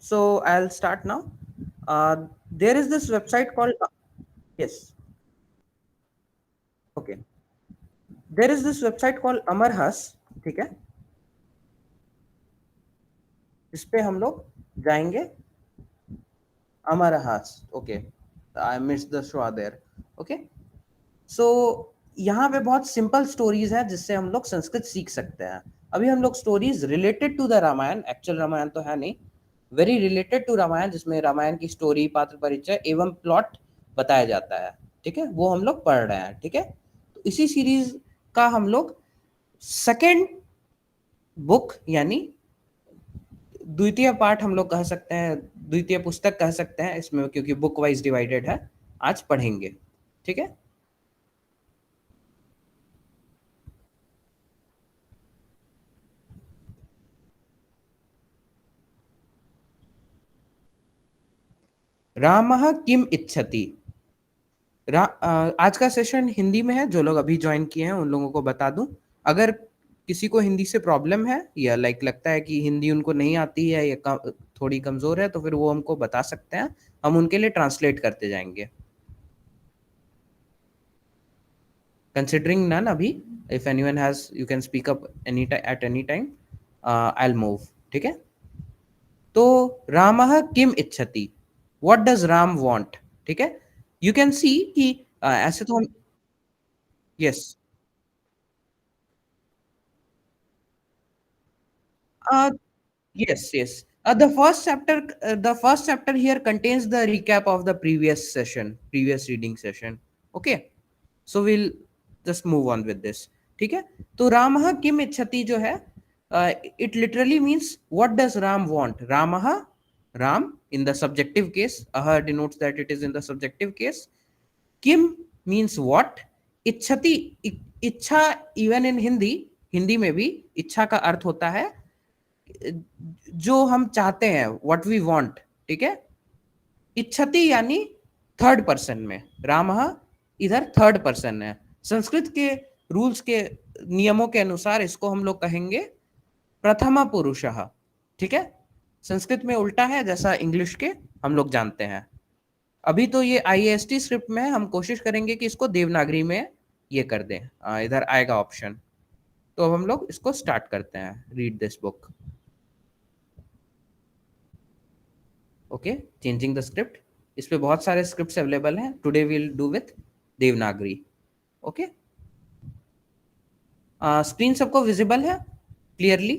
So I'll start now. There is this website called yes. Okay. There is this website called Amarhas. ठीक है, इस पे हम लोग जाएंगे. Amarhas. Okay. I missed the schwa there. Okay. So यहाँ पे बहुत सिंपल स्टोरीज है जिससे हम लोग संस्कृत सीख सकते हैं. अभी हम लोग stories related to the Ramayana, actual Ramayana तो है नहीं, वेरी रिलेटेड टू रामायण, जिसमें रामायण की स्टोरी, पात्र परिचय एवं प्लॉट बताया जाता है. ठीक है, वो हम लोग पढ़ रहे हैं. ठीक है, तो इसी सीरीज का हम लोग सेकेंड बुक यानी द्वितीय पार्ट हम लोग कह सकते हैं, द्वितीय पुस्तक कह सकते हैं इसमें, क्योंकि बुक वाइज डिवाइडेड है, आज पढ़ेंगे. ठीक है, रामः किम इच्छति. आज का सेशन हिंदी में है. जो लोग अभी ज्वाइन किए हैं उन लोगों को बता दूं, अगर किसी को हिंदी से प्रॉब्लम है या लगता है कि हिंदी उनको नहीं आती है या थोड़ी कमजोर है, तो फिर वो हमको बता सकते हैं, हम उनके लिए ट्रांसलेट करते जाएंगे. कंसिडरिंग नन अभी, if anyone has, you can speak up at any time. I will move. ठीक है, तो रामः किम इच्छति, व्हाट डज राम वांट. ठीक है, यू कैन सी कि ऐसे तो हम yes. Yes, yes. The first chapter here contains the recap of the previous session, previous reading session. Okay, so we'll just move on with this. ठीक है, तो रामः किम इच्छति जो है, it literally means what does Ram want. रामः, Ram in the subjective case, denotes that it is in the subjective case. Kim means what. इच्छति, इच्छा इवन इन हिंदी, हिंदी में भी इच्छा का अर्थ होता है जो हम चाहते हैं, व्हाट वी वांट. ठीक है, इच्छति यानी थर्ड पर्सन में, रामः इधर थर्ड पर्सन है. संस्कृत के रूल्स के नियमों के अनुसार इसको हम लोग कहेंगे प्रथमा पुरुषः. ठीक है, संस्कृत में उल्टा है जैसा इंग्लिश के हम लोग जानते हैं. अभी तो ये IAST स्क्रिप्ट में है, हम कोशिश करेंगे कि इसको देवनागरी में ये कर दें. इधर आएगा ऑप्शन. तो अब हम लोग इसको स्टार्ट करते हैं. Read this book. Okay, changing the script. इस पे बहुत सारे स्क्रिप्ट्स अवेलेबल हैं. Today will do with Devanagari. Okay, screen सबको विजिबल है क्लियरली?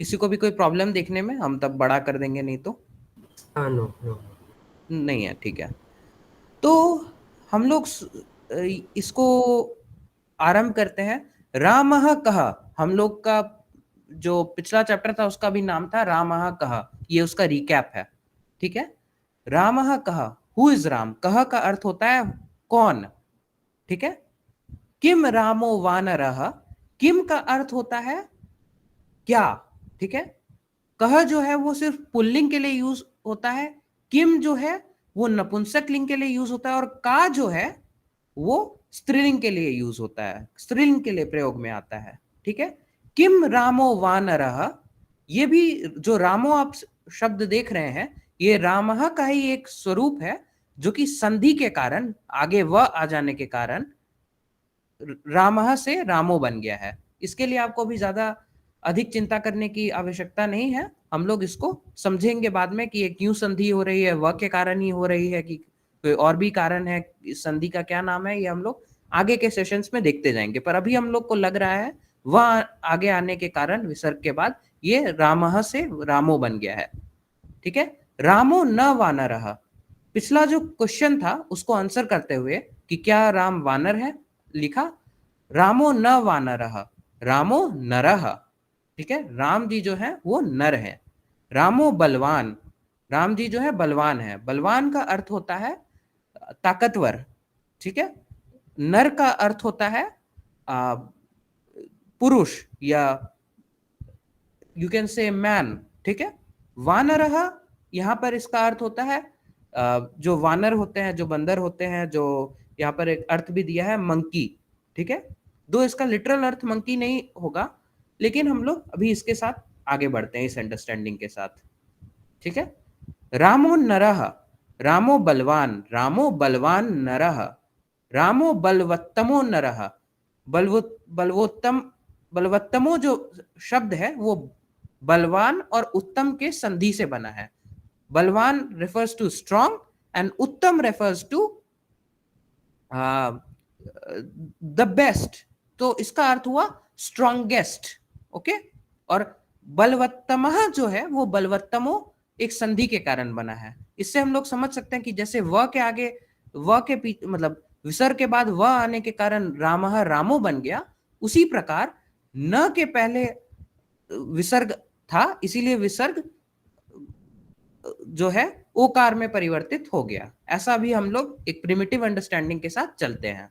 किसी को भी कोई प्रॉब्लम देखने में? हम तब बड़ा कर देंगे, नहीं तो नो नहीं है. ठीक है, तो हम लोग इसको आरंभ करते हैं. रामः कः, हम लोग का जो पिछला चैप्टर था उसका भी नाम था रामः कः, ये उसका रिकैप है. ठीक है, रामः कः, हु इज राम. कः का अर्थ होता है कौन. ठीक है, किम रामो वानरः, किम का अर्थ होता है क्या. ठीक है, कह जो है वो सिर्फ पुल्लिंग के लिए यूज होता है, किम जो है वो नपुंसक लिंग के लिए यूज होता है, और का जो है वो स्त्रीलिंग के लिए यूज होता है, स्त्रीलिंग के लिए प्रयोग में आता है. ठीक है, किम रामो वानरः, ये भी जो रामो आप शब्द देख रहे हैं, ये रामः का ही एक स्वरूप है जो कि संधि के कारण, आगे व आ जाने के कारण रामः से रामो बन गया है. इसके लिए आपको भी ज्यादा अधिक चिंता करने की आवश्यकता नहीं है. हम लोग इसको समझेंगे बाद में कि ये क्यों संधि हो रही है, व के कारण ही हो रही है कि कोई और भी कारण है, इस संधि का क्या नाम है, ये हम लोग आगे के सेशंस में देखते जाएंगे. पर अभी हम लोग को लग रहा है वह आगे आने के कारण, विसर्ग के बाद ये रामः से रामो बन गया है. ठीक है, रामो न वानरः, पिछला जो क्वेश्चन था उसको आंसर करते हुए कि क्या राम वानर है, लिखा रामो न वानरः, रामो नरः. ठीक है, राम जी जो है वो नर है. रामो बलवान, राम जी जो है बलवान है. बलवान का अर्थ होता है ताकतवर. ठीक है, नर का अर्थ होता है पुरुष या यू कैन से मैन. ठीक है, वानरः यहाँ पर इसका अर्थ होता है जो वानर होते हैं, जो बंदर होते हैं, जो यहाँ पर एक अर्थ भी दिया है मंकी. ठीक है, दो इसका लिटरल अर्थ मंकी नहीं होगा, लेकिन हम लोग अभी इसके साथ आगे बढ़ते हैं इस अंडरस्टैंडिंग के साथ, ठीक है। रामो नरः, रामो बलवान नरः, रामो बलवत्तमो नरः। बलवत्तमो जो शब्द है वो बलवान और उत्तम के संधि से बना है। बलवान refers to strong and उत्तम refers to द बेस्ट। तो इसका अर्थ हुआ स्ट्रॉन्गेस्ट, ओके। और बलवत्तमः जो है वो बलवत्तमो एक संधि के कारण बना है। इससे हम लोग समझ सकते हैं कि जैसे व के आगे व के मतलब विसर्ग के बाद व आने के कारण रामः रामो बन गया, उसी प्रकार न के पहले विसर्ग था, इसीलिए विसर्ग जो है ओकार में परिवर्तित हो गया। ऐसा भी हम लोग एक प्रिमिटिव अंडरस्टैंडिंग के साथ चलते हैं।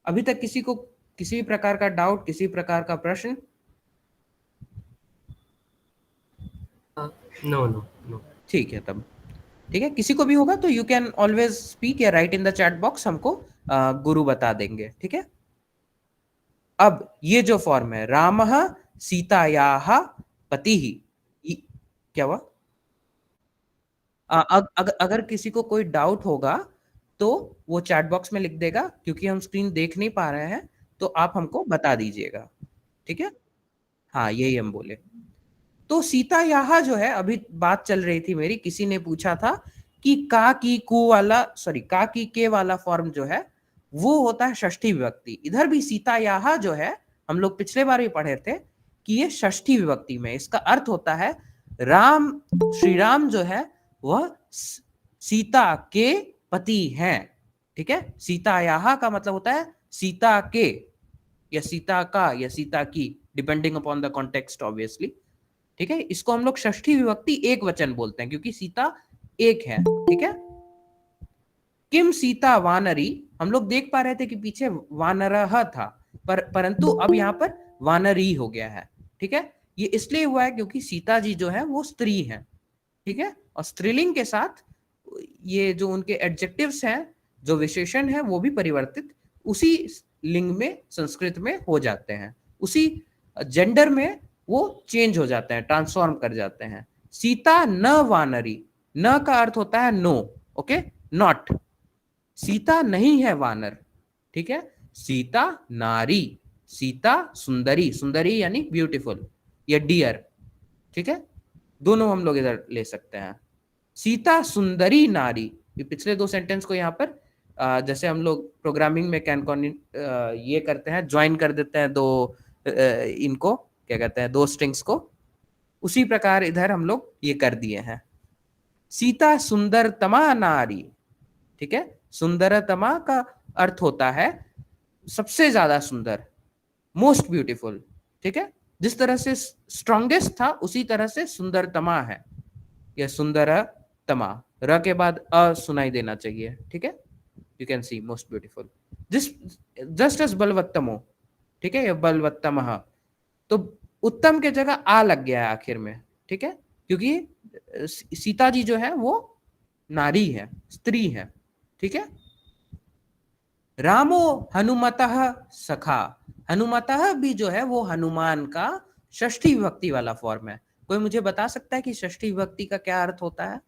अभी तक किसी को किसी प्रकार का डाउट, किसी प्रकार का प्रश्न? नो। ठीक है, तब ठीक है। किसी को भी होगा तो यू कैन ऑलवेज स्पीक या right in the chat box, हमको गुरु बता देंगे, ठीक है। अब ये जो फॉर्म है रामः सीतायाः पतिः, क्या हुआ? अगर किसी को कोई डाउट होगा तो वो चैट बॉक्स में लिख देगा, क्योंकि हम स्क्रीन देख नहीं पा रहे हैं, तो आप हमको बता दीजिएगा, ठीक है। हाँ, यही हम बोले। तो सीता यहाँ जो है, अभी बात चल रही थी मेरी, किसी ने पूछा था कि का की कु वाला, सॉरी का की के वाला फॉर्म जो है वो होता है षष्ठी विभक्ति। इधर भी सीता यहाँ जो है, हम लोग पिछले बार भी पढ़े थे कि ये षष्ठी विभक्ति में, इसका अर्थ होता है राम, श्री राम जो है वह सीता के पति हैं, ठीक है। सीता यहाँ का मतलब होता है सीता के, या सीता का, या सीता की, depending upon the context obviously, ठीक है। इसको हम लोग षष्ठी विभक्ति एक वचन बोलते हैं, क्योंकि सीता एक है, ठीक है। किम सीता वानरी, हम लोग देख पा रहे थे कि पीछे वानरः था, परंतु अब यहाँ पर वानरी हो गया है, ठीक है। ये इसलिए हुआ है क्योंकि सीता जी जो है वो स्त्री है, ठीक है। और स्त्रीलिंग के साथ ये जो उनके एडजेक्टिव्स हैं, जो विशेषण है, वो भी परिवर्तित उसी लिंग में, संस्कृत में हो जाते हैं, उसी जेंडर में वो चेंज हो जाते हैं, ट्रांसफॉर्म कर जाते हैं। सीता न वानरी, न का अर्थ होता है नो, ओके, नॉट। सीता नहीं है वानर, ठीक है। सीता नारी, सीता सुंदरी, सुंदरी यानी ब्यूटीफुल या डियर, ठीक है। दोनों हम लोग इधर ले सकते हैं। सीता सुंदरी नारी, ये पिछले दो सेंटेंस को यहाँ पर जैसे हम लोग प्रोग्रामिंग में कैन ये करते हैं, ज्वाइन कर देते हैं दो इनको, क्या कहते हैं, दो स्ट्रिंग्स को, उसी प्रकार इधर हम लोग ये कर दिए हैं। सीता सुंदरतमा नारी, ठीक है। सुंदरतमा का अर्थ होता है सबसे ज्यादा सुंदर, मोस्ट ब्यूटीफुल, ठीक है। जिस तरह से स्ट्रॉन्गेस्ट था, उसी तरह से सुंदरतमा है, या सुंदरतमा, र के बाद अ सुनाई देना चाहिए, ठीक है। You can see most beautiful, just as बलवत्तमो, ठीक है, या बलवत्तमः। तो उत्तम के जगह आ लग गया है आखिर में, ठीक है, क्योंकि सीता जी जो है वो नारी है, स्त्री है, ठीक है। रामो हनुमतः सखा, हनुमतः भी जो है वो हनुमान का षष्ठी विभक्ति वाला फॉर्म है। कोई मुझे बता सकता है कि षष्ठी विभक्ति का क्या अर्थ होता है?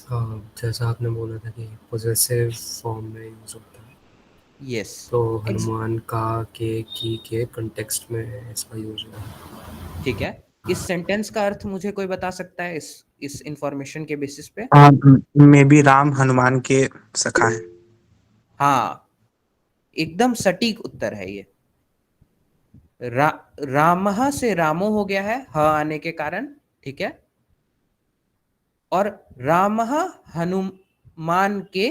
जैसा आपने बोला था कि पोजेसिव फॉर्म में यूज होता है, यस, तो हनुमान का के के कंटेक्स्ट में इसका यूज होता है, ठीक है। इस सेंटेंस का अर्थ मुझे कोई बता सकता है इस इंफॉर्मेशन के बेसिस पे? मे बी राम हनुमान के सखा है। हाँ, एकदम सटीक उत्तर है ये। रामः से रामो हो गया है ह आने के कारण, ठीक है। और रामः हनुमान के,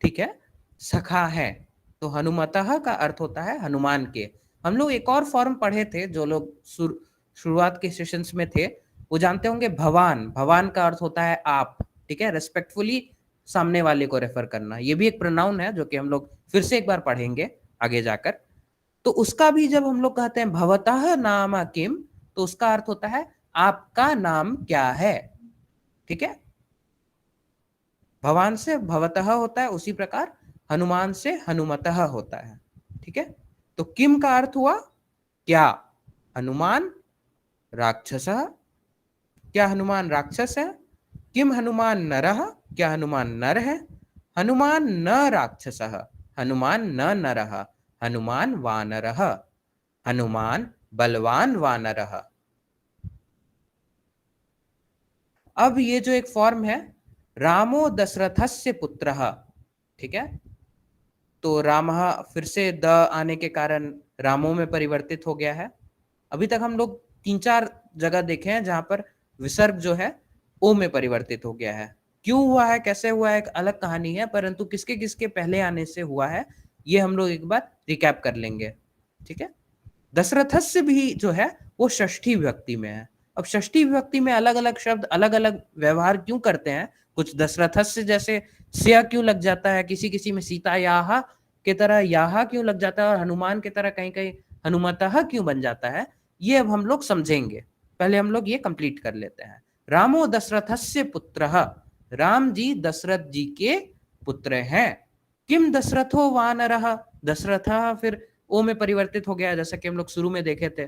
ठीक है, सखा है, तो हनुमतः का अर्थ होता है हनुमान के। हम लोग एक और फॉर्म पढ़े थे, जो लोग शुरुआत के सेशंस में थे वो जानते होंगे, भवान। भवान का अर्थ होता है आप, ठीक है, रेस्पेक्टफुली सामने वाले को रेफर करना। ये भी एक प्रोनाउन है जो कि हम लोग फिर से एक बार पढ़ेंगे आगे जाकर। तो उसका भी जब हम लोग कहते हैं भवतः नाम किम, तो उसका अर्थ होता है आपका नाम क्या है, ठीक है। भवान से भवतः होता है, उसी प्रकार हनुमान से हनुमतः होता है, ठीक है। तो किम का अर्थ हुआ क्या हनुमान राक्षसः, क्या हनुमान राक्षस है? किम हनुमान नरः, क्या हनुमान नर है? हनुमान न राक्षसः, हनुमान न नरः, हनुमान वानरः, हनुमान बलवान वानरः। अब ये जो एक फॉर्म है, रामो दशरथस्य पुत्रः, ठीक है, तो रामः फिर से द आने के कारण रामो में परिवर्तित हो गया है। अभी तक हम लोग 3-4 जगह देखे हैं जहां पर विसर्ग जो है ओ में परिवर्तित हो गया है। क्यों हुआ है, कैसे हुआ है, एक अलग कहानी है, परंतु किसके किसके पहले आने से हुआ है ये हम लोग एक बार रिकैप कर लेंगे, ठीक है। दशरथस्य भी जो है वो षष्ठी विभक्ति में है। अब षष्ठी विभक्ति में अलग अलग शब्द अलग अलग व्यवहार क्यों करते हैं? कुछ दशरथस्य जैसे स्या क्यों लग जाता है, किसी किसी में सीता याहा की तरह याहा क्यों लग जाता है, और हनुमान की तरह कहीं कहीं हनुमतः क्यों बन जाता है, ये अब हम लोग समझेंगे। पहले हम लोग ये कंप्लीट कर लेते हैं। रामो दशरथस्य पुत्रः, राम जी दशरथ जी के पुत्र हैं। किम दशरथो वानरः, दशरथ फिर ओ में परिवर्तित हो गया, जैसा कि हम लोग शुरू में देखे थे।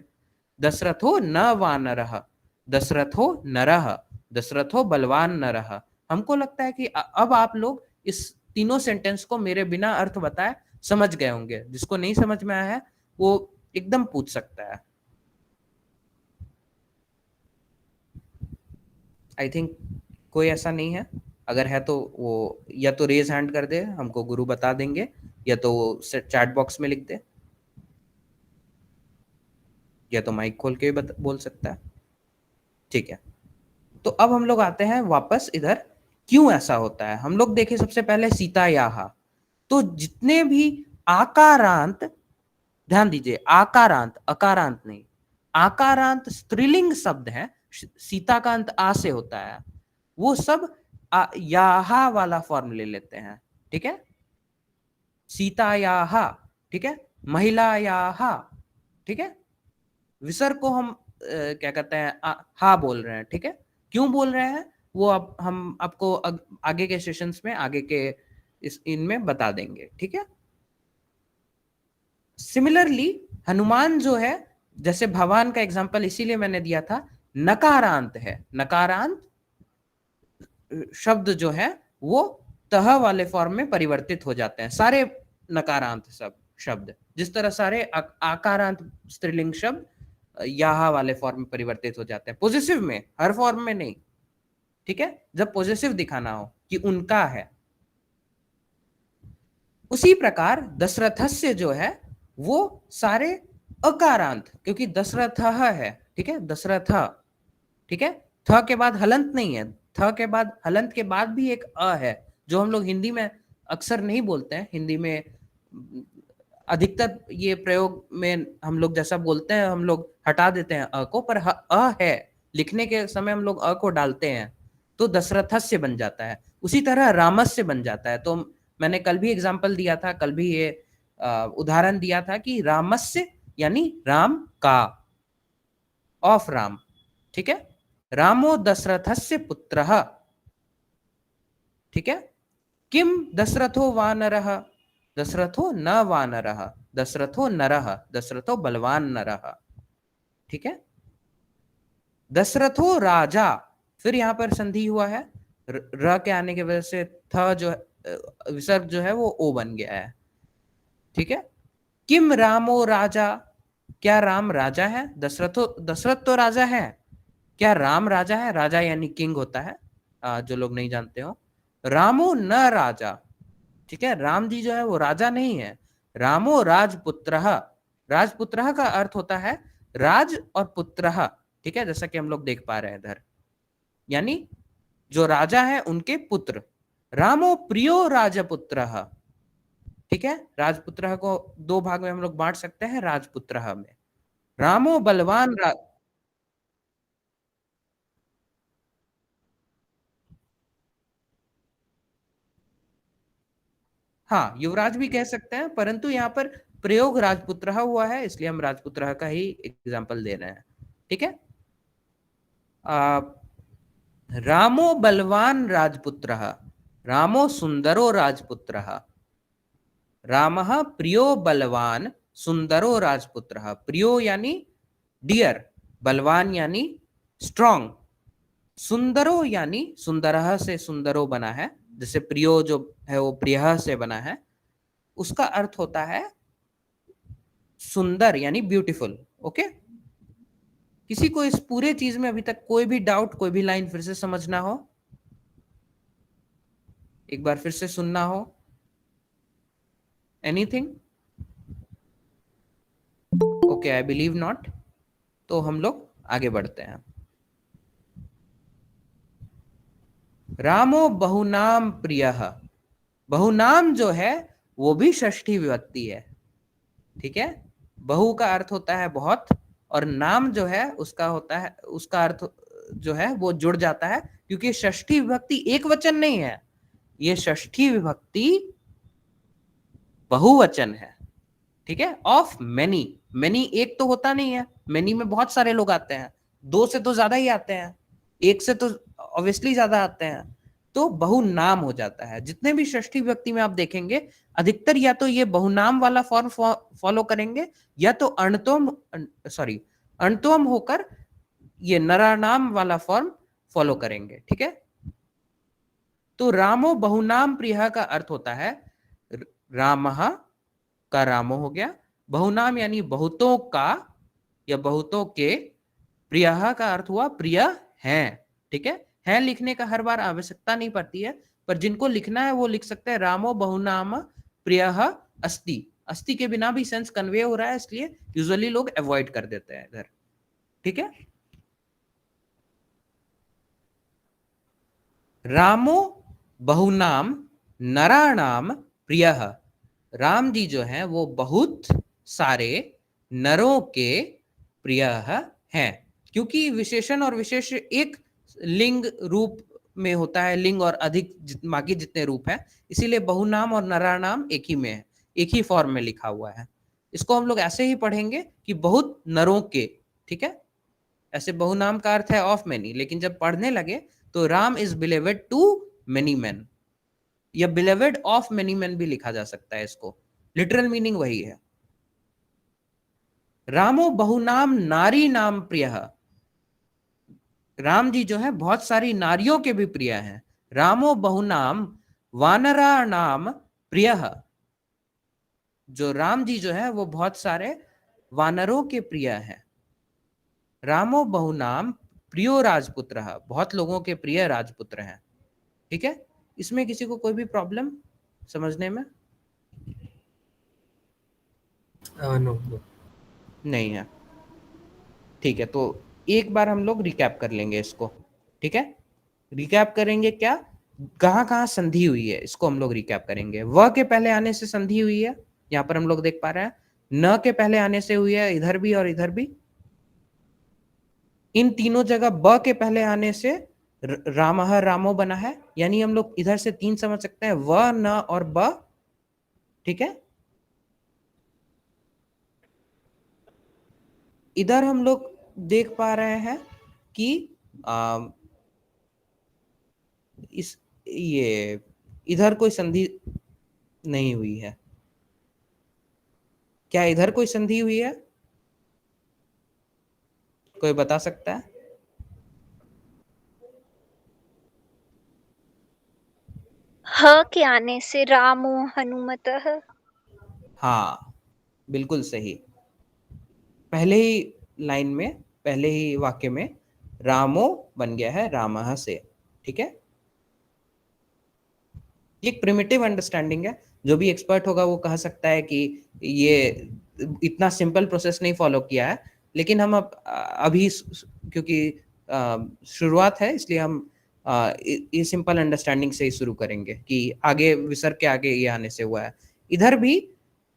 दशरथो न वानरः, दशरथो नरः, दशरथो बलवान नरः। हमको लगता है कि अब आप लोग इस तीनों सेंटेंस को मेरे बिना अर्थ बताए समझ गए होंगे। जिसको नहीं समझ में आया है वो एकदम पूछ सकता है। आई थिंक कोई ऐसा नहीं है, अगर है तो वो या तो रेज हैंड कर दे, हमको गुरु बता देंगे, या तो चैट बॉक्स में लिख दे, या तो माइक खोल के भी बोल सकता है, ठीक है। तो अब हम लोग आते हैं वापस इधर, क्यों ऐसा होता है। हम लोग देखें सबसे पहले सीता याहा, तो जितने भी आकारांत, ध्यान दीजिए आकारांत, अकारांत नहीं, आकारांत स्त्रीलिंग शब्द है, सीता का अंत आ से होता है, वो सब याहा वाला फॉर्म ले लेते हैं, ठीक है। सीता याहा, ठीक है, महिला याहा, ठीक है। विसर्ग को हम क्या कहते हैं, हा बोल रहे हैं, ठीक है। क्यों बोल रहे हैं वो अब हम आपको आगे के सेशंस में, आगे के इनमें बता देंगे, ठीक है। सिमिलरली हनुमान जो है, जैसे भगवान का एग्जांपल इसीलिए मैंने दिया था, नकारांत है। नकारांत शब्द जो है वो तह वाले फॉर्म में परिवर्तित हो जाते हैं, सारे नकारांत सब शब्द, जिस तरह सारे आकारांत स्त्रीलिंग शब्द याहा वाले फॉर्म में परिवर्तित हो जाते हैं, पॉजिटिव में, हर फॉर्म में नहीं, ठीक है, जब पॉजिटिव दिखाना हो कि उनका है। उसी प्रकार दशरथस्य जो है वो सारे अकारांत, क्योंकि दशरथ है, ठीक है, दशरथ, ठीक है, थ के बाद हलंत नहीं है, थ के बाद हलंत के बाद भी एक अ है, जो हम लोग हिंदी में अक्सर नहीं बोलते हैं। हिंदी में अधिकतर ये प्रयोग में हम लोग जैसा बोलते हैं, हम लोग हटा देते हैं अ को, पर अ है, लिखने के समय हम लोग अ को डालते हैं, तो दशरथस्य बन जाता है। उसी तरह रामस्य बन जाता है। तो मैंने कल भी एग्जाम्पल दिया था, कल भी ये उदाहरण दिया था कि रामस्य यानी राम का, ऑफ राम, ठीक है। रामो दशरथस्य पुत्रः, ठीक है। किम दशरथो वानरः, दशरथो न वानरः, दशरथो नरः, दशरथो बलवान नरः, ठीक है। दशरथो राजा, फिर यहां पर संधि हुआ है, र के आने की वजह से थ जो विसर्ग जो है वो ओ बन गया है, ठीक है। किम रामो राजा, क्या राम राजा है? दशरथ तो राजा है, क्या राम राजा है? राजा यानी किंग होता है, जो लोग नहीं जानते हो। रामो न राजा, ठीक है, राम जी जो है वो राजा नहीं है। रामो राजपुत्रः, राजपुत्रः का अर्थ होता है राज और पुत्रः, ठीक है, जैसा कि हम लोग देख पा रहे हैं इधर, यानी जो राजा है उनके पुत्र। रामो प्रियो राजपुत्रः, ठीक है, राजपुत्रः को दो भाग में हम लोग बांट सकते हैं, राजपुत्रः में। रामो बलवान हाँ, युवराज भी कह सकते हैं, परंतु यहाँ पर प्रयोग राजपुत्र हुआ है, इसलिए हम राजपुत्र का ही एग्जाम्पल दे रहे हैं, ठीक है। रामो बलवान राजपुत्र, रामो सुंदरो राजपुत्र, रामः प्रियो बलवान सुंदरो राजपुत्रः। प्रियो यानी डियर, बलवान यानी स्ट्रॉन्ग, सुंदरो यानी सुंदरः से सुंदरो बना है, जैसे प्रियो जो है वो प्रियः से बना है, उसका अर्थ होता है सुंदर यानी ब्यूटीफुल। ओके, किसी को इस पूरे चीज में अभी तक कोई भी डाउट, कोई भी लाइन फिर से समझना हो, एक बार फिर से सुनना हो, anything? Okay, I believe not. तो हम लोग आगे बढ़ते हैं। रामो बहुनाम प्रियः। बहुनाम जो है वो भी षष्ठी विभक्ति है, ठीक है। बहु का अर्थ होता है बहुत, और नाम जो है उसका होता है, उसका अर्थ जो है वो जुड़ जाता है, क्योंकि षष्ठी विभक्ति एक वचन नहीं है, ये षष्ठी विभक्ति बहुवचन है, ठीक है। ऑफ मेनी, मेनी एक तो होता नहीं है, मेनी में बहुत सारे लोग आते हैं, दो से तो ज्यादा ही आते हैं, एक से तो ऑब्वियसली ज्यादा आते हैं, तो बहुनाम हो जाता है। जितने भी षष्ठी विभक्ति में आप देखेंगे अधिकतर या तो ये बहुनाम वाला फॉर्म फॉलो करेंगे, या तो अणत्वम होकर ये नरानाम वाला फॉर्म फॉलो करेंगे, ठीक है। तो रामो बहुनाम प्रिय का अर्थ होता है रामः का रामो हो गया, बहुनाम यानी बहुतों का या बहुतों के, प्रियः का अर्थ हुआ प्रिय हैं, ठीक है लिखने का हर बार आवश्यकता नहीं पड़ती है, पर जिनको लिखना है वो लिख सकते हैं रामो बहुनाम प्रियः अस्ति। अस्ति के बिना भी सेंस कन्वे हो रहा है, इसलिए यूजुअली लोग अवॉइड कर देते हैं इधर, ठीक है। रामो बहुनाम नराणाम प्रियः। राम जी जो है वो बहुत सारे नरों के प्रिय हैं, क्योंकि विशेषण और विशेष एक लिंग रूप में होता है, लिंग और अधिक बाकी जितने रूप हैं, इसीलिए बहुनाम और नरानाम एक ही में है, एक ही फॉर्म में लिखा हुआ है। इसको हम लोग ऐसे ही पढ़ेंगे कि बहुत नरों के, ठीक है। ऐसे बहुनाम का अर्थ है ऑफ मेनी, लेकिन जब पढ़ने लगे तो Ram is believed to many man, या बिलीवेड ऑफ मेनी मैन भी लिखा जा सकता है, इसको लिटरल मीनिंग वही है। रामो बहुनाम नारी नाम प्रियः। राम जी जो है बहुत सारी नारियों के भी प्रिय हैं। रामो बहुनाम वानरा नाम प्रियः। जो राम जी जो है वो बहुत सारे वानरों के प्रिय हैं। रामो बहुनाम प्रियो राजपुत्र, बहुत लोगों के प्रिय राजपुत्र हैं, ठीक है। इसमें किसी को कोई भी प्रॉब्लम समझने में? नो नहीं है, ठीक है। तो एक बार हम लोग रिकैप कर लेंगे इसको, ठीक है। रिकैप करेंगे क्या, कहाँ कहाँ संधि हुई है, इसको हम लोग रिकैप करेंगे। व के पहले आने से संधि हुई है, यहाँ पर हम लोग देख पा रहे हैं। न के पहले आने से हुई है, इधर भी और इधर भी। इन तीनों जगह ब के पहले आने से रामः रामो बना है, यानी हम लोग इधर से तीन समझ सकते हैं, व न और ब, ठीक है। इधर हम लोग देख पा रहे हैं कि ये इधर कोई संधि नहीं हुई है। क्या इधर कोई संधि हुई है? कोई बता सकता है? ह के आने से रामो हनुमतः। हाँ, बिल्कुल सही। पहले ही लाइन में, पहले ही वाक्य में रामो बन गया है रामः से, ठीक है। एक प्रिमिटिव अंडरस्टैंडिंग है, जो भी एक्सपर्ट होगा वो कह सकता है कि ये इतना सिंपल प्रोसेस नहीं फॉलो किया है, लेकिन हम अब अभी क्योंकि शुरुआत है, इसलिए हम ये सिंपल अंडरस्टैंडिंग से ही शुरू करेंगे कि आगे विसर्ग के आगे ये आने से हुआ है। इधर भी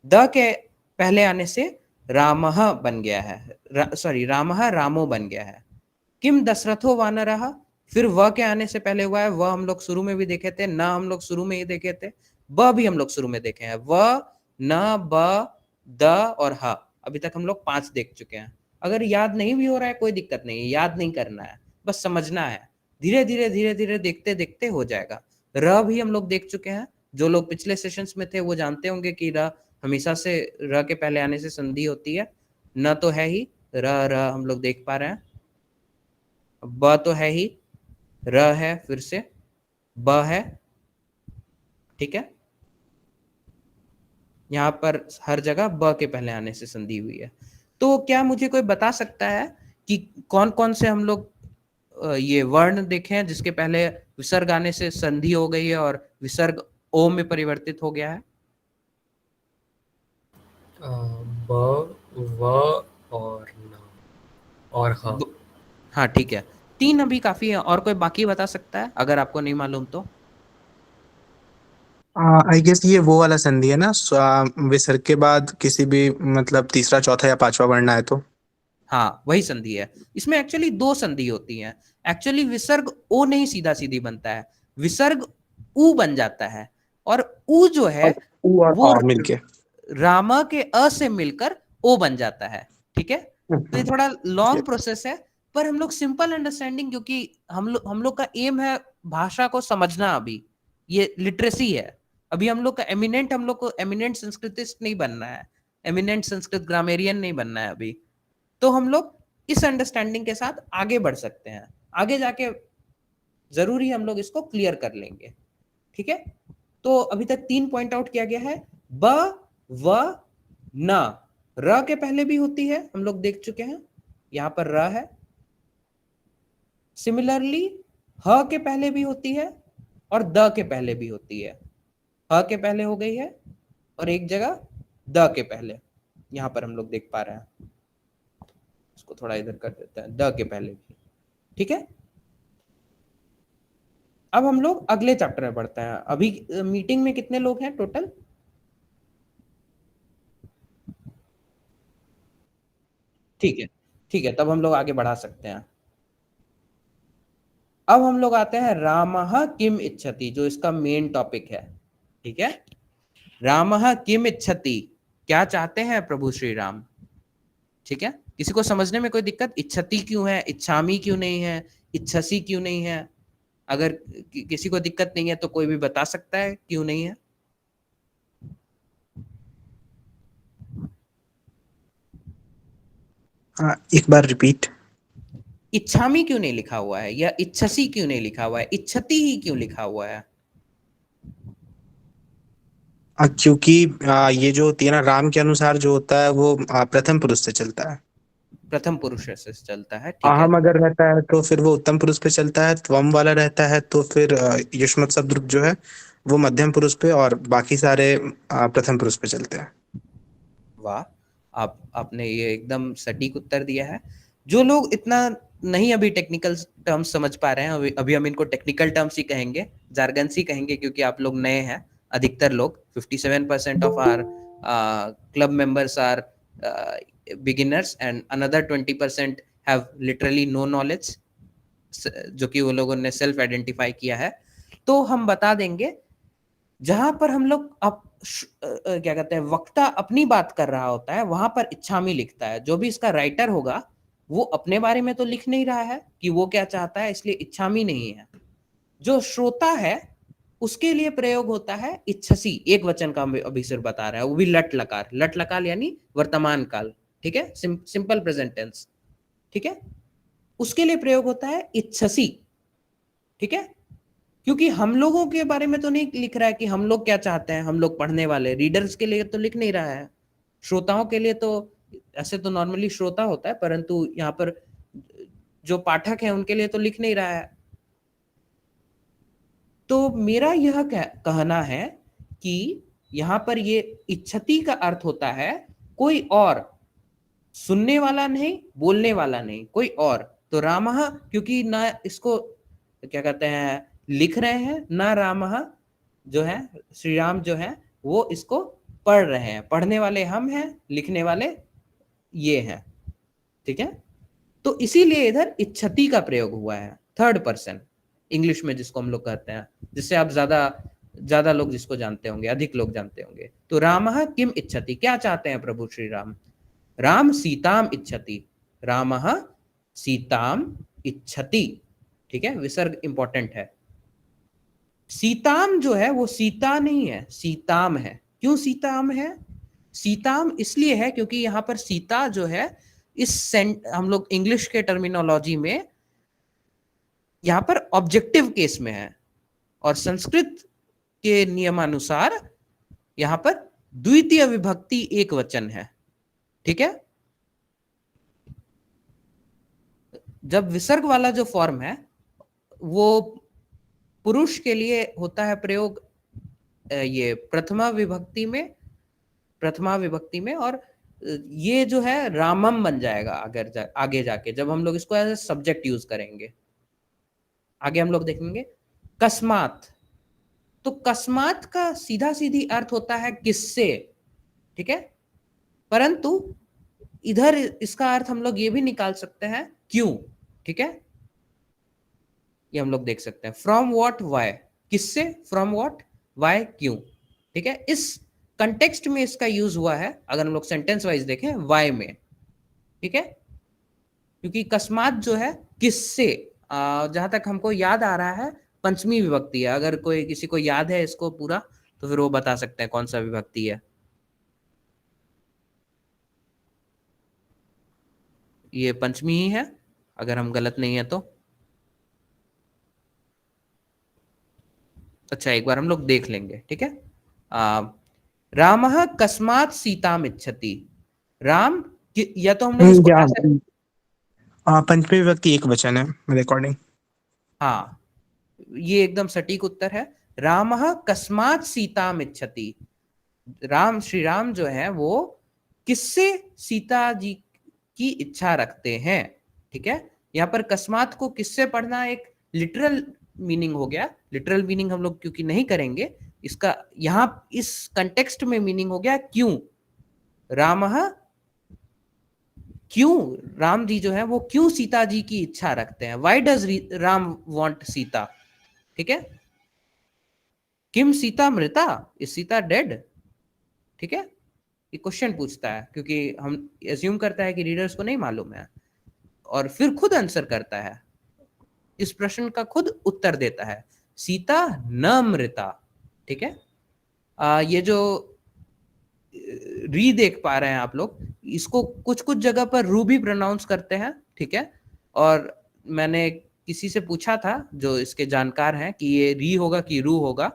द के पहले आने से रामः बन गया है, सॉरी रामः रामो बन गया है। किम दशरथो वानरः, फिर व के आने से पहले हुआ है, व हम लोग शुरू में भी देखे थे, न हम लोग शुरू में ही देखे थे, ब भी हम लोग शुरू में देखे हैं। व, न, ब, द और ह, अभी तक हम लोग 5 देख चुके हैं। अगर याद नहीं भी हो रहा है कोई दिक्कत नहीं है, याद नहीं करना है, बस समझना है। धीरे धीरे देखते देखते हो जाएगा। र भी हम लोग देख चुके हैं, जो लोग पिछले सेशंस में थे वो जानते होंगे कि र हमेशा से र के पहले आने से संधि होती है, न तो है ही, र हम लोग देख पा रहे हैं, ब तो है ही, र है, फिर से ब है, ठीक है, यहाँ पर हर जगह ब के पहले आने से संधि हुई है। तो क्या मुझे कोई बता सकता है कि कौन कौन से हम लोग ये वर्ण देखे हैं जिसके पहले विसर्ग आने से संधि हो गई है और विसर्ग ओ में परिवर्तित हो गया है? ब, व और न और ह। हाँ ठीक है, 3 अभी काफी है। और कोई बाकी बता सकता है अगर आपको नहीं मालूम तो? आई गेस ये वो वाला संधि है ना, विसर्ग के बाद किसी भी मतलब तीसरा चौथा या पांचवा वर्ण आए तो। हाँ वही संधि है। इसमें एक्चुअली 2 संधि होती हैं। एक्चुअली विसर्ग ओ नहीं सीधा सीधी बनता है, विसर्ग ऊ बन जाता है, और ऊ जो है और ऊ और वो आ मिलके। रामा के अ से मिलकर ओ बन जाता है, ठीक है। तो ये थोड़ा लॉन्ग प्रोसेस है, पर हम लोग सिंपल अंडरस्टैंडिंग, क्योंकि हम लोग का एम है भाषा को समझना। अभी ये लिटरेसी है। अभी हम लोग को एमिनेंट संस्कृतिस्ट नहीं बनना है, एमिनेंट संस्कृत ग्रामेरियन नहीं बनना है अभी। तो हम लोग इस अंडरस्टैंडिंग के साथ आगे बढ़ सकते हैं, आगे जाके जरूरी हम लोग इसको क्लियर कर लेंगे, ठीक है। तो अभी तक 3 पॉइंट आउट किया गया है। ब, व, न, र के पहले भी होती है, हम लोग देख चुके हैं, यहां पर र है। सिमिलरली ह के पहले भी होती है और द के पहले भी होती है। ह के पहले हो गई है और एक जगह द के पहले, यहां पर हम लोग देख पा रहे हैं। इसको थोड़ा इधर कर देते हैं, द के पहले भी, ठीक है। अब हम लोग अगले चैप्टर में पढ़ते हैं। अभी मीटिंग में कितने लोग हैं टोटल? ठीक है, ठीक है, तब हम लोग आगे बढ़ा सकते हैं। अब हम लोग आते हैं रामः किम इच्छति, जो इसका मेन टॉपिक है, ठीक है। रामः किम इच्छति, क्या चाहते हैं प्रभु श्री राम, ठीक है। किसी को समझने में कोई दिक्कत? इच्छति क्यों है, इच्छामी क्यों नहीं है, इच्छसी क्यों नहीं है? अगर किसी को दिक्कत नहीं है तो कोई भी बता सकता है क्यों नहीं है। एक बार रिपीट। इच्छामी क्यों नहीं लिखा हुआ है, या इच्छसी क्यों नहीं लिखा हुआ है, इच्छति ही क्यों लिखा हुआ है? क्योंकि ये जो होती है ना, राम के अनुसार जो होता है वो प्रथम पुरुष से चलता है। प्रथम पुरुष से चलता है, ठीक है। अहम अगर रहता है तो फिर वो उत्तम पुरुष पे चलता है, त्वम वाला रहता है तो फिर युष्मत शब्द जो है वो मध्यम पुरुष पे, और बाकी सारे प्रथम पुरुष पे चलते हैं। वाह, आपने ये एकदम सटीक उत्तर दिया है। जो लोग इतना नहीं अभी टेक्निकल टर्म्स समझ पा रहे हैं, अभी हम इनको टेक्निकल टर्म्स ही कहेंगे, जार्गन्स ही कहेंगे, क्योंकि आप लोग नए हैं। अधिकतर लोग 57% of our club members are beginners and another 20% have literally no knowledge, जो कि वो लोगों ने सेल्फ आइडेंटिफाई किया है। तो हम बता देंगे, जहां पर हम लोग क्या कहते हैं, वक्ता अपनी बात कर रहा होता है, वहां पर इच्छामी लिखता है। जो भी इसका राइटर होगा वो अपने बारे में तो लिख नहीं रहा है कि वो क्या चाहता है, इसलिए इच्छामी नहीं है। जो श्रोता है उसके लिए प्रयोग होता है इच्छसी, एक वचन का अभी सिर्फ बता रहा है, वो भी लट लकार, लट लकार यानी वर्तमान काल, ठीक है, सिंपल प्रेजेंट टेंस, ठीक है। उसके लिए प्रयोग होता है इच्छसी, ठीक है। क्योंकि हम लोगों के बारे में तो नहीं लिख रहा है कि हम लोग क्या चाहते हैं, हम लोग पढ़ने वाले रीडर्स के लिए तो लिख नहीं रहा है। श्रोताओं के लिए तो ऐसे तो नॉर्मली श्रोता होता है, परंतु यहाँ पर जो पाठक है उनके लिए तो लिख नहीं रहा है। तो मेरा यह कहना है कि यहाँ पर ये इच्छति का अर्थ होता है कोई और, सुनने वाला नहीं, बोलने वाला नहीं, कोई और। तो रामः, क्योंकि ना इसको क्या कहते हैं लिख रहे हैं, ना रामः जो है, श्री राम जो है वो इसको पढ़ रहे हैं, पढ़ने वाले हम हैं, लिखने वाले ये हैं, ठीक है। तो इसीलिए इधर इच्छति का प्रयोग हुआ है, थर्ड पर्सन इंग्लिश में जिसको हम लोग कहते हैं, जिससे आप ज्यादा ज्यादा लोग जिसको जानते होंगे, अधिक लोग जानते होंगे। तो रामः किम इच्छति, क्या चाहते हैं प्रभु श्री राम? राम सीताम इच्छति, रामः सीताम इच्छति, ठीक है, विसर्ग इंपॉर्टेंट है। सीताम जो है वो सीता नहीं है, सीताम है। क्यों सीताम है? सीताम इसलिए है क्योंकि यहाँ पर सीता जो है हम लोग इंग्लिश के टर्मिनोलॉजी में यहाँ पर ऑब्जेक्टिव केस में है, और संस्कृत के नियमानुसार यहाँ पर द्वितीय विभक्ति एक वचन है। ठीक है, जब विसर्ग वाला जो फॉर्म है वो पुरुष के लिए होता है प्रयोग ये प्रथमा विभक्ति में, और ये जो है रामम बन जाएगा अगर आगे जाके जब हम लोग इसको एज ए सब्जेक्ट यूज करेंगे। आगे हम लोग देखेंगे कस्मात। तो कस्मात का सीधा सीधी अर्थ होता है किससे, ठीक है, परंतु इधर इसका अर्थ हम लोग ये भी निकाल सकते हैं क्यों। ठीक है, ये हम लोग देख सकते हैं फ्रॉम व्हाट वाई, किससे, फ्रॉम व्हाट वाई क्यों। ठीक है, इस कंटेक्स्ट में इसका यूज हुआ है अगर हम लोग सेंटेंस वाइज देखें वाई में। ठीक है, क्योंकि कस्मात जो है किससे, जहां तक हमको याद आ रहा है पंचमी विभक्ति है। अगर कोई किसी को याद है इसको पूरा तो फिर वो बता सकते हैं कौन सा विभक्ति है। ये पंचमी ही है अगर हम गलत नहीं है तो। अच्छा, एक बार हम लोग देख लेंगे। ठीक है, रामः कस्मात् सीताम इच्छति। राम या तो हम लोग इसको ऐसे, पंचमी विभक्ति एक वचन है रिकॉर्डिंग। हाँ, ये एकदम सटीक उत्तर है। रामः कस्मात् सीताम इच्छति। राम, श्री राम जो है वो किससे सीता जी की इच्छा रखते हैं। ठीक है, यहाँ पर कस्मात को किससे पढ़ना एक लिटरल मीनिंग हो गया। लिटरल मीनिंग हम लोग क्योंकि नहीं करेंगे, इसका यहाँ इस कंटेक्स्ट में मीनिंग हो गया क्यों। रामः, क्यों राम जी जो है वो क्यों सीता जी की इच्छा रखते हैं। Why does Ram want Sita. ठीक है, किम सीता मृता, इज सीता डेड। ठीक है, ये क्वेश्चन पूछता है क्योंकि हम एज्यूम करता है कि रीडर्स को नहीं मालूम है, और फिर खुद आंसर करता है, इस प्रश्न का खुद उत्तर देता है, सीता न मृता। ठीक है, ये जो री देख पा रहे हैं आप लोग, इसको कुछ कुछ जगह पर रू भी प्रोनाउंस करते हैं। ठीक है, और मैंने किसी से पूछा था जो इसके जानकार हैं कि ये री होगा कि रू होगा,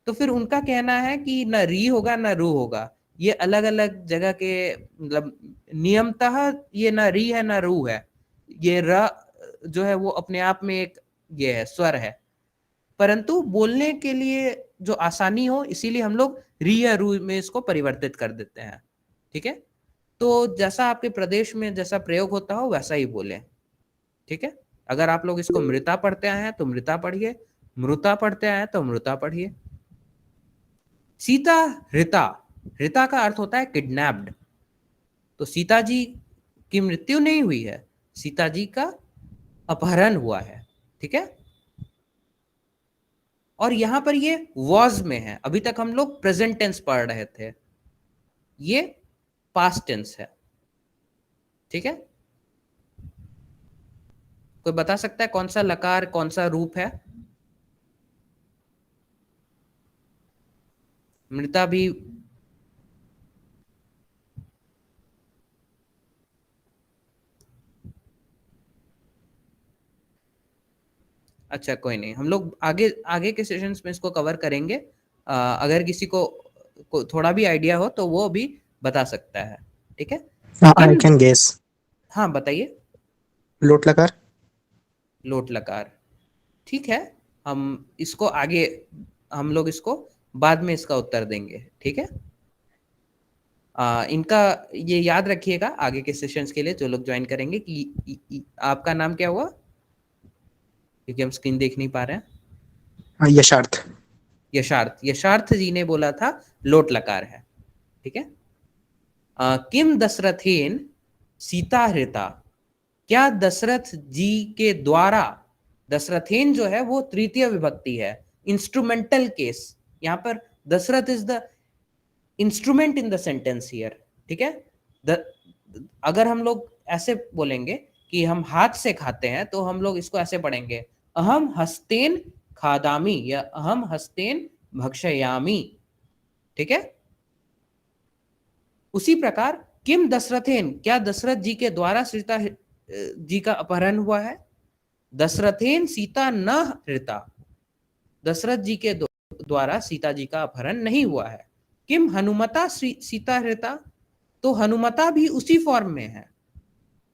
तो फिर उनका कहना है कि न री होगा न रू होगा। ये अलग अलग जगह के मतलब नियमतः ये न री है न रू है। ये र जो है वो अपने आप में एक ये है, स्वर है, परंतु बोलने के लिए जो आसानी हो इसीलिए हम लोग री या रू में इसको परिवर्तित कर देते हैं। ठीक है, तो जैसा आपके प्रदेश में जैसा प्रयोग होता हो वैसा ही बोले। ठीक है, अगर आप लोग इसको मृता पढ़ते आए हैं तो मृता पढ़िए, मृता पढ़ते आए हैं तो मृता पढ़िए। सीता हृता, हृता का अर्थ होता है किडनैप्ड। तो सीता जी की मृत्यु नहीं हुई है, सीता जी का अपहरण हुआ है। ठीक है, और यहां पर ये वॉज में है। अभी तक हम लोग प्रेजेंट टेंस पढ़ रहे थे, ये पास्ट टेंस है। ठीक है, कोई बता सकता है कौन सा लकार कौन सा रूप है। मृता भी अच्छा, कोई नहीं, हम लोग आगे आगे के सेशंस में इसको कवर करेंगे। अगर किसी को थोड़ा भी आइडिया हो तो वो भी बता सकता है। ठीक है, आई कैन गेस। हाँ बताइए। लोट लकार। लोट लकार, ठीक है, हम इसको आगे हम लोग इसको बाद में इसका उत्तर देंगे। ठीक है, इनका ये याद रखिएगा आगे के सेशंस के लिए जो लोग ज्वाइन करेंगे कि आपका नाम क्या हुआ, क्योंकि हम स्क्रीन देख नहीं पा रहे हैं। यशार्थ। यशार्थ, यशार्थ जी ने बोला था लोट लकार है। ठीक है, किम दशरथेन सीता हृता, क्या दशरथ जी के द्वारा, दशरथेन जो है वो तृतीय विभक्ति है, इंस्ट्रूमेंटल केस। यहां पर Dasharath is the instrument in the sentence here. ठीक है, अगर हम लोग ऐसे बोलेंगे कि हम हाथ से खाते हैं तो हम लोग इसको ऐसे पढ़ेंगे, अहम हस्तेन खादामी या अहम हस्तेन भक्षयामी। ठीक है, उसी प्रकार किम दशरथेन, क्या दशरथ जी के द्वारा सीता जी का अपहरण हुआ है? दशरथेन सीता न हृता, दशरथ जी के द्वारा सीता जी का अपहरण नहीं हुआ है। किम हनुमता सीता हृता, तो हनुमता भी उसी फॉर्म में है।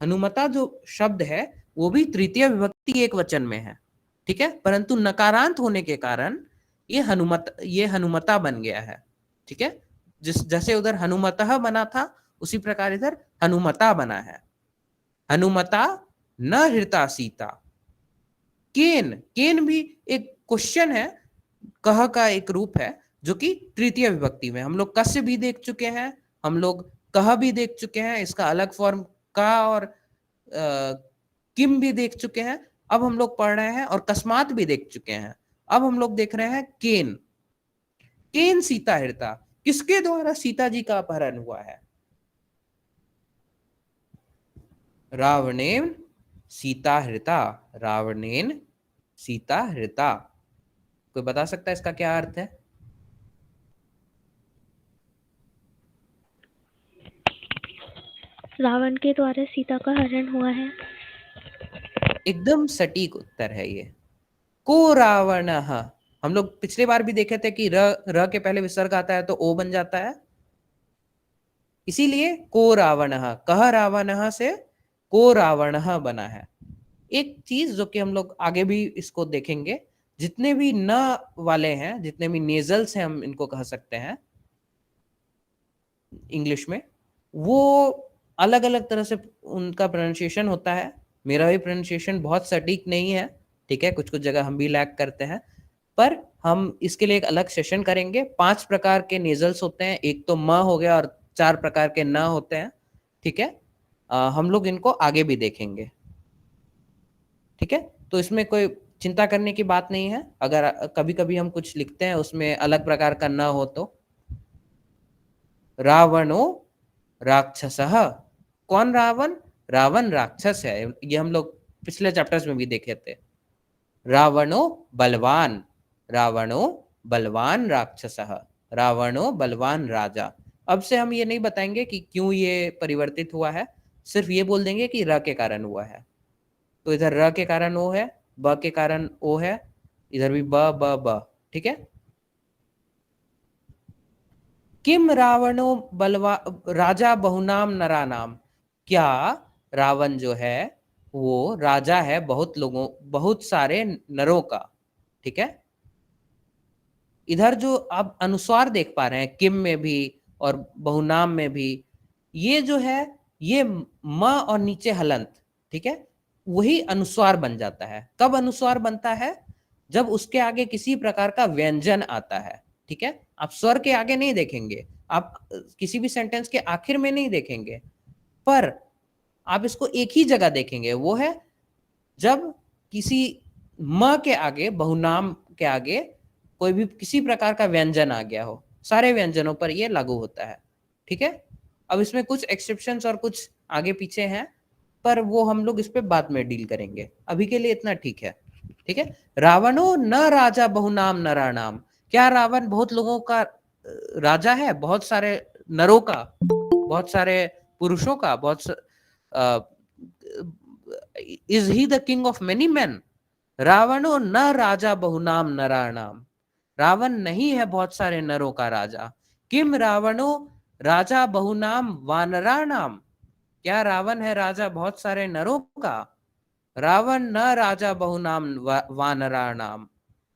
हनुमता जो शब्द है वो भी तृतीय विभक्ति एक वचन में है, ठीक है, परंतु नकारांत होने के कारण ये हनुमता बन गया है, ठीक है। जैसे उधर हनुमतः बना था उसी प्रकार इधर हनुमता बना है। हनुमता न हृता सीता। केन, केन भी एक क्वेश्चन है, कह का एक रूप है जो कि तृतीय विभक्ति में। हम लोग कस्य भी देख चुके हैं, हम लोग कह भी देख चुके हैं, इसका अलग फॉर्म का और किम भी देख चुके हैं। अब हम लोग पढ़ रहे हैं और कस्मात भी देख चुके हैं। अब हम लोग देख रहे हैं केन। केन सीता हृता, किसके द्वारा सीता जी का अपहरण हुआ है? रावणेन सीता हृता, रावणेन सीता हृता। कोई बता सकता है इसका क्या अर्थ है? रावण के द्वारा सीता का हरण हुआ है। एकदम सटीक उत्तर है ये। को रावणः, हम लोग पिछले बार भी देखे थे कि र के पहले विसर्ग आता है तो ओ बन जाता है, इसीलिए को रावणः, कह रावणः से को रावणः बना है। एक चीज जो कि हम लोग आगे भी इसको देखेंगे, जितने भी न वाले हैं, जितने भी नेजल्स हैं, हम इनको कह सकते हैं इंग्लिश में, वो अलग अलग तरह से उनका प्रोनाउंसिएशन होता है। मेरा भी प्रोनाउंसिएशन बहुत सटीक नहीं है, ठीक है, कुछ कुछ जगह हम भी लैग करते हैं, पर हम इसके लिए एक अलग सेशन करेंगे। 5 प्रकार के नेजल्स होते हैं, एक तो म हो गया और 4 प्रकार के न होते हैं, ठीक है। हम लोग इनको आगे भी देखेंगे, ठीक है। तो इसमें कोई चिंता करने की बात नहीं है। अगर कभी कभी हम कुछ लिखते हैं उसमें अलग प्रकार का न हो तो। रावणो राक्षसः, कौन रावण? रावण राक्षस है, ये हम लोग पिछले चैप्टर्स में भी देखे थे। रावणो बलवान, रावणो बलवान राक्षसः, रावणो बलवान राजा। अब से हम ये नहीं बताएंगे कि क्यों ये परिवर्तित हुआ है, सिर्फ ये बोल देंगे कि र के कारण हुआ है। तो इधर र के कारण ओ है, ब के कारण ओ है, इधर भी ब ब ब, ठीक है। किम रावणो बलवा राजा बहुनाम नरानाम, क्या रावण जो है वो राजा है बहुत सारे नरों का, ठीक है। इधर जो आप अनुस्वार देख पा रहे हैं किम में भी और बहुनाम में भी, ये जो है ये म और नीचे हलंत, ठीक है, वही अनुस्वार बन जाता है। कब अनुस्वार बनता है? जब उसके आगे किसी प्रकार का व्यंजन आता है, ठीक है। आप स्वर के आगे नहीं देखेंगे, आप किसी भी सेंटेंस के आखिर में नहीं देखेंगे, पर आप इसको एक ही जगह देखेंगे, वो है जब किसी म के आगे, बहुनाम के आगे कोई भी किसी प्रकार का व्यंजन आ गया हो। सारे व्यंजनों पर ये लागू होता है, ठीक है। अब इसमें कुछ एक्सेप्शंस और कुछ आगे पीछे हैं, पर वो हम लोग इस पे बाद में डील करेंगे। अभी के लिए इतना ठीक है, ठीक है। रावणो न राजा बहुनाम नराणाम, क्या रावण बहुत लोगों का राजा है? बहुत सारे नरों का, बहुत सारे पुरुषों का, is he the king of many man? रावणो न राजा बहुनाम नराणाम, रावण नहीं है बहुत सारे नरों का राजा। किम रावणो राजा बहुनाम वानराणाम, क्या रावण है राजा बहुत सारे नरों का? रावण न राजा बहुनाम वानराणाम,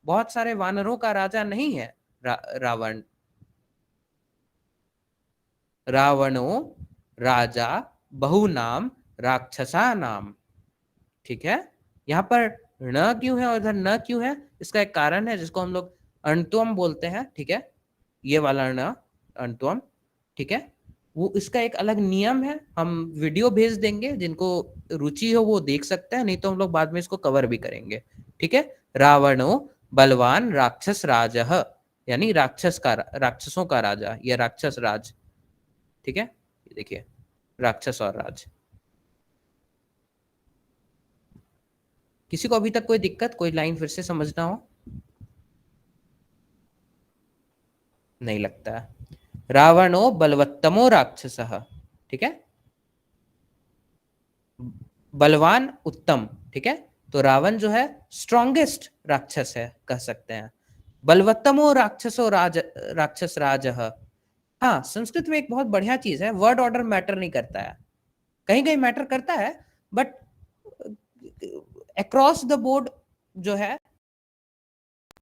बहुत सारे वानरों का राजा नहीं है रावण। रावणो राजा बहुनाम राक्षसा नाम, ठीक है। यहाँ पर न क्यों है और इधर न क्यों है, इसका एक कारण है जिसको हम लोग अण्त्वम बोलते हैं, ठीक है। ये वाला न अण्त्वम, ठीक है, वो इसका एक अलग नियम है। हम वीडियो भेज देंगे, जिनको रुचि हो वो देख सकते हैं, नहीं तो हम लोग बाद में इसको कवर भी करेंगे, ठीक है। रावणो बलवान राक्षस राजः, यानी राक्षसों का राजा, या राक्षस राज, ठीक है। देखिए राक्षस और राज। किसी को अभी तक कोई दिक्कत, कोई लाइन फिर से समझना हो? नहीं लगता है। रावणो बलवत्तमो राक्षसः, ठीक है, बलवान उत्तम, ठीक है, तो रावण जो है स्ट्रॉन्गेस्ट राक्षस है कह सकते हैं। बलवत्तमो राक्षसो राक्षस राजः, हाँ संस्कृत में एक बहुत बढ़िया चीज है, वर्ड ऑर्डर मैटर नहीं करता है, कहीं कहीं मैटर करता है बट अक्रॉस द बोर्ड जो है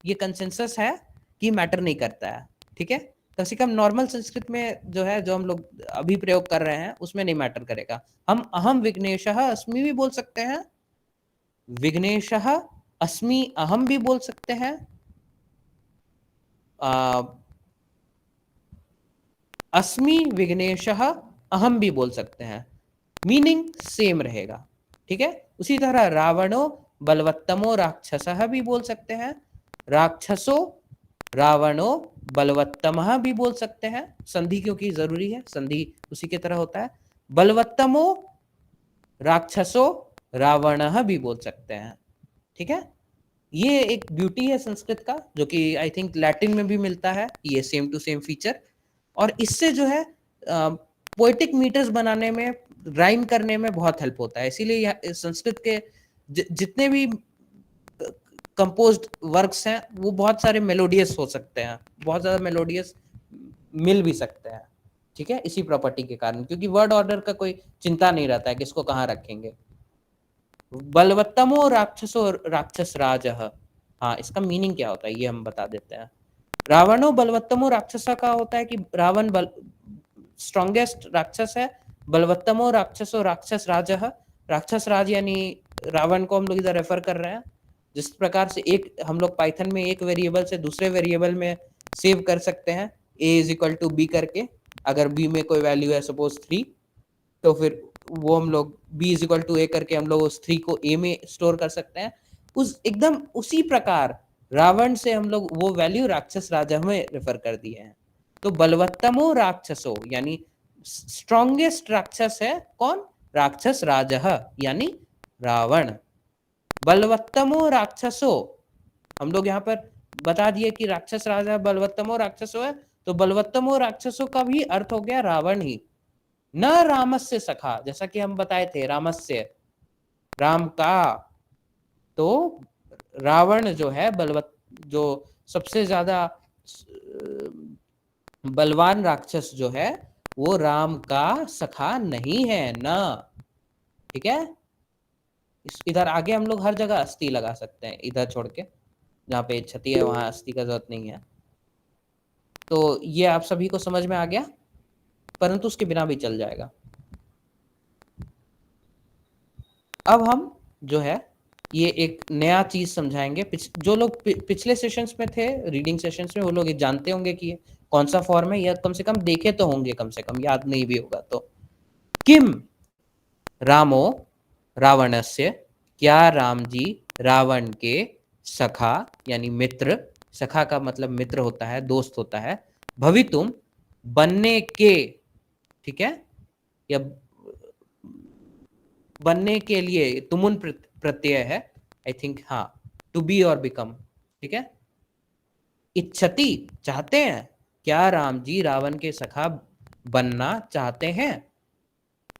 ये कंसेंसस है कि मैटर नहीं करता है, ठीक है, कम से कम नॉर्मल संस्कृत में जो है जो हम लोग अभी प्रयोग कर रहे हैं उसमें नहीं मैटर करेगा। हम अहम विघ्नेशः अस्मि भी बोल सकते हैं, विघ्नेशः अस्मि अहम भी बोल सकते हैं, अस्मि विघ्नेशः अहम भी बोल सकते हैं, मीनिंग सेम रहेगा, ठीक है। उसी तरह रावणो बलवत्तमो राक्षसः भी बोल सकते हैं, राक्षसो रावणो बलवत्तमः भी बोल सकते हैं, संधि क्योंकि जरूरी है, संधि उसी की तरह होता है। बलवत्तमो राक्षसो रावणः भी बोल सकते हैं, ठीक है। ये एक ब्यूटी है संस्कृत का जो कि आई थिंक लैटिन में भी मिलता है, ये सेम टू सेम फीचर, और इससे जो है पोएटिक मीटर्स बनाने में, राइम करने में बहुत हेल्प होता है। इसीलिए संस्कृत के जितने भी कंपोज्ड वर्क्स हैं वो बहुत सारे मेलोडियस हो सकते हैं, बहुत ज्यादा मेलोडियस मिल भी सकते हैं, ठीक है, इसी प्रॉपर्टी के कारण, क्योंकि वर्ड ऑर्डर का कोई चिंता नहीं रहता है किसको कहाँ रखेंगे। बलवत्तमो राक्षसो राक्षस राजः, हाँ इसका मीनिंग क्या होता है ये हम बता देते हैं। रावणो बलवत्तमो राक्षसा का होता है कि रावण स्ट्रॉन्गेस्ट राक्षस है, बलवत्तमो राक्षसो राक्षस राजः, राक्षस राज यानी रावण को हम लोग इधर रेफर कर रहे हैं। जिस प्रकार से एक हम लोग पाइथन में एक वेरिएबल से दूसरे वेरिएबल में सेव कर सकते हैं a is equal to B करके, अगर b में कोई वैल्यू है सपोज 3, तो फिर वो हम लोग b is equal to a करके हम लोग उस 3 को a में स्टोर कर सकते हैं। उस एकदम उसी प्रकार रावण से हम लोग वो वैल्यू राक्षस राजा में रेफर कर दिए हैं। तो बलवत्तमो राक्षसो यानी स्ट्रॉन्गेस्ट राक्षस है कौन, राक्षस राजः यानी रावण। बलवत्तमो राक्षसो, हम लोग यहाँ पर बता दिए कि राक्षस राजा बलवत्तमो राक्षसो है, तो बलवत्तमो राक्षसो का भी अर्थ हो गया रावण ही। न रामस्य सखा, जैसा कि हम बताए थे रामस्य राम का, तो रावण जो है जो सबसे ज्यादा बलवान राक्षस जो है वो राम का सखा नहीं है ना, ठीक है। इधर आगे हम लोग हर जगह अस्थि लगा सकते हैं, इधर छोड़ के जहाँ पे क्षति है वहां अस्थि का जरूरत नहीं है। तो ये आप सभी को समझ में आ गया, परंतु उसके बिना भी चल जाएगा। अब हम जो है ये एक नया चीज समझाएंगे। जो लोग पिछले सेशंस में थे, रीडिंग सेशंस में, वो लोग ये जानते होंगे कि कौन सा फॉर्म है, या कम से कम देखे तो होंगे, कम से कम याद नहीं भी होगा तो। किम रामो रावणस्य, क्या राम जी रावण के सखा यानी मित्र, सखा का मतलब मित्र होता है, दोस्त होता है, भवितुम बनने के, ठीक है, या बनने के लिए, तुमुन प्रत्यय है आई थिंक, हाँ, टू बी और बिकम, ठीक है। इच्छति चाहते हैं, क्या राम जी रावण के सखा बनना चाहते हैं।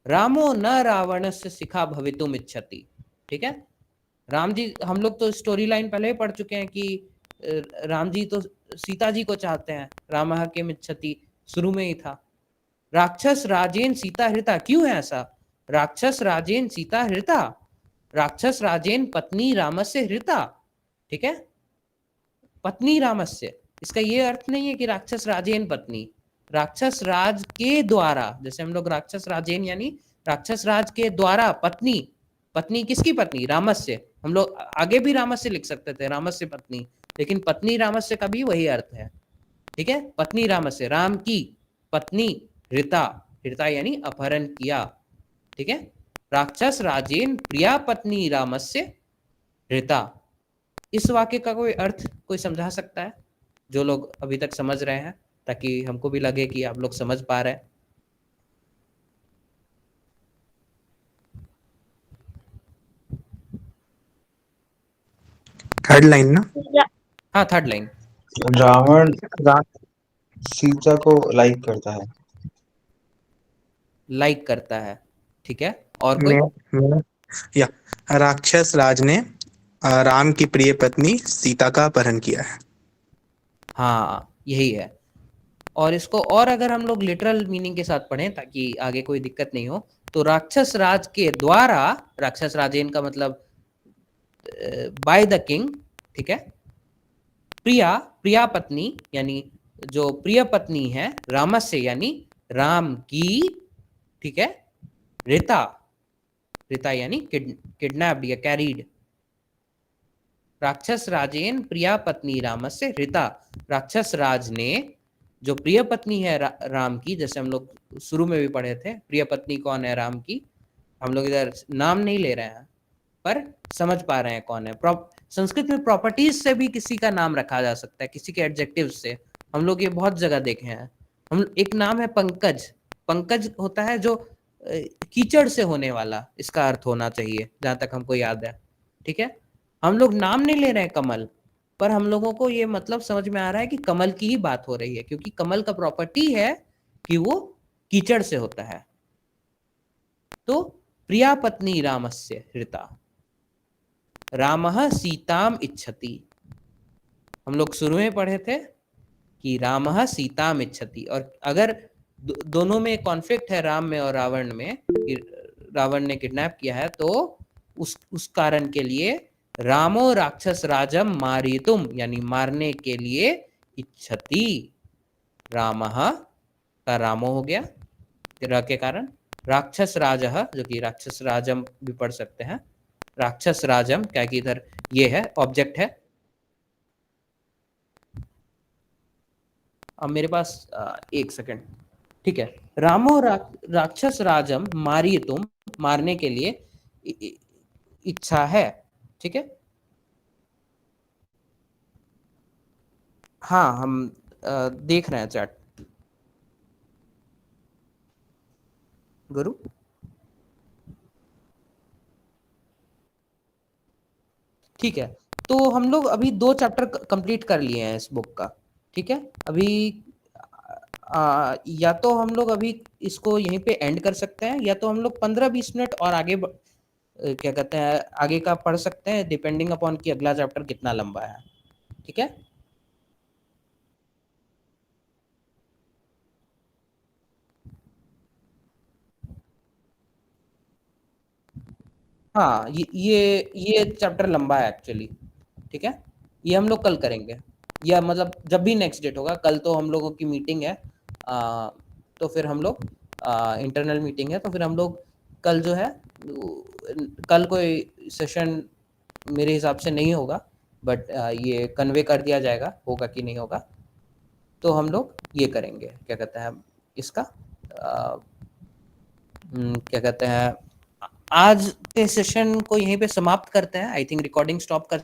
रामो न रावण से सिखा भवितुम इच्छति, ठीक है। राम जी, हम लोग तो स्टोरी लाइन पहले ही पढ़ चुके हैं कि राम जी तो सीता जी को चाहते हैं, रामः किम इच्छति शुरू में ही था। राक्षस राजेन सीता हृता, क्यों है ऐसा, राक्षस राजेन सीता हृता, राक्षस राजेन पत्नी रामस्य हृता, ठीक है, पत्नी रामस्य, इसका ये अर्थ नहीं है कि राक्षस राजेन पत्नी, राक्षस राज के द्वारा, जैसे हम लोग राक्षस राजेन यानी राक्षस राज के द्वारा पत्नी, पत्नी किसकी पत्नी, रामस्य, हम लोग आगे भी रामस्य लिख सकते थे, रामस्य पत्नी, लेकिन पत्नी रामस्य का भी वही अर्थ है, ठीक है, पत्नी रामस्य, राम की पत्नी हृता, हृता यानी अपहरण किया, ठीक है। राक्षस राजेन प्रिया पत्नी रामस्य हृता, इस वाक्य का कोई अर्थ कोई समझा सकता है, जो लोग अभी तक समझ रहे हैं, ताकि हमको भी लगे कि आप लोग समझ पा रहे हैं। थर्ड लाइन ना, रा, हाँ थर्ड लाइन। रावण सीता को लाइक करता है। लाइक करता है, ठीक है। और कोई? या राक्षस राज ने राम की प्रिय पत्नी सीता का अपहरण किया है। हाँ, यही है। और इसको और अगर हम लोग लिटरल मीनिंग के साथ पढ़ें ताकि आगे कोई दिक्कत नहीं हो, तो राक्षस राज के द्वारा, राक्षस राजेन का मतलब बाय द किंग, ठीक है। प्रिया, प्रिया पत्नी यानी जो प्रिय पत्नी है, रामस्य यानी राम की, ठीक है। ऋता, ऋता यानी किडनैप्ड या कैरीड। राक्षस राजेन प्रिया पत्नी रामस्य ऋता। राक्षस राज ने जो प्रिय पत्नी है राम की, जैसे हम लोग शुरू में भी पढ़े थे, प्रिय पत्नी कौन है राम की, हम लोग इधर नाम नहीं ले रहे हैं पर समझ पा रहे हैं कौन है। संस्कृत में प्रॉपर्टीज से भी किसी का नाम रखा जा सकता है, किसी के एडजेक्टिव से। हम लोग ये बहुत जगह देखे हैं। हम एक नाम है पंकज, पंकज होता है जो कीचड़ से होने वाला, इसका अर्थ होना चाहिए जहां तक हमको याद है, ठीक है। हम लोग नाम नहीं ले रहे हैं कमल, पर हम लोगों को ये मतलब समझ में आ रहा है कि कमल की ही बात हो रही है, क्योंकि कमल का प्रॉपर्टी है कि वो कीचड़ से होता है। तो प्रिया पत्नी रामस्य ऋता, रामः सीताम इच्छति। हम लोग शुरू में पढ़े थे कि रामः सीताम इच्छति, और अगर दोनों में कॉन्फ्लिक्ट है, राम में और रावण में, कि रावण ने किडनैप किया है, तो उस कारण के लिए रामो राक्षस राजम मारितुम यानी मारने के लिए इच्छति। रामः का रामो हो गया र के कारण, राक्षस राजः जो कि राक्षस राजम भी पढ़ सकते हैं, राक्षस राजम क्या कि इधर ये है ऑब्जेक्ट है। अब मेरे पास एक सेकंड, ठीक है। रामो राक्षस राजम मारिए तुम, मारने के लिए इच्छा है, ठीक है। हाँ, हम देख रहे हैं चैट। गुरु ठीक है, तो हम लोग अभी 2 चैप्टर कंप्लीट कर लिए हैं इस बुक का, ठीक है। अभी या तो हम लोग अभी इसको यहीं पे एंड कर सकते हैं, या तो हम लोग 15-20 मिनट और आगे क्या कहते हैं आगे का पढ़ सकते हैं, डिपेंडिंग अपॉन कि अगला चैप्टर कितना लंबा है, ठीक है। हाँ, ये चैप्टर लंबा है एक्चुअली, ठीक है। ये हम लोग कल करेंगे, या मतलब जब भी नेक्स्ट डेट होगा। कल तो हम लोगों की मीटिंग है, तो फिर हम लोग इंटरनल मीटिंग है, तो फिर हम लोग कल जो है, कल कोई सेशन मेरे हिसाब से नहीं होगा, बट ये कन्वे कर दिया जाएगा, होगा कि नहीं होगा। तो हम लोग ये करेंगे, क्या कहते हैं इसका, क्या कहते हैं, आज के सेशन को यहीं पे समाप्त करते हैं। आई थिंक रिकॉर्डिंग स्टॉप कर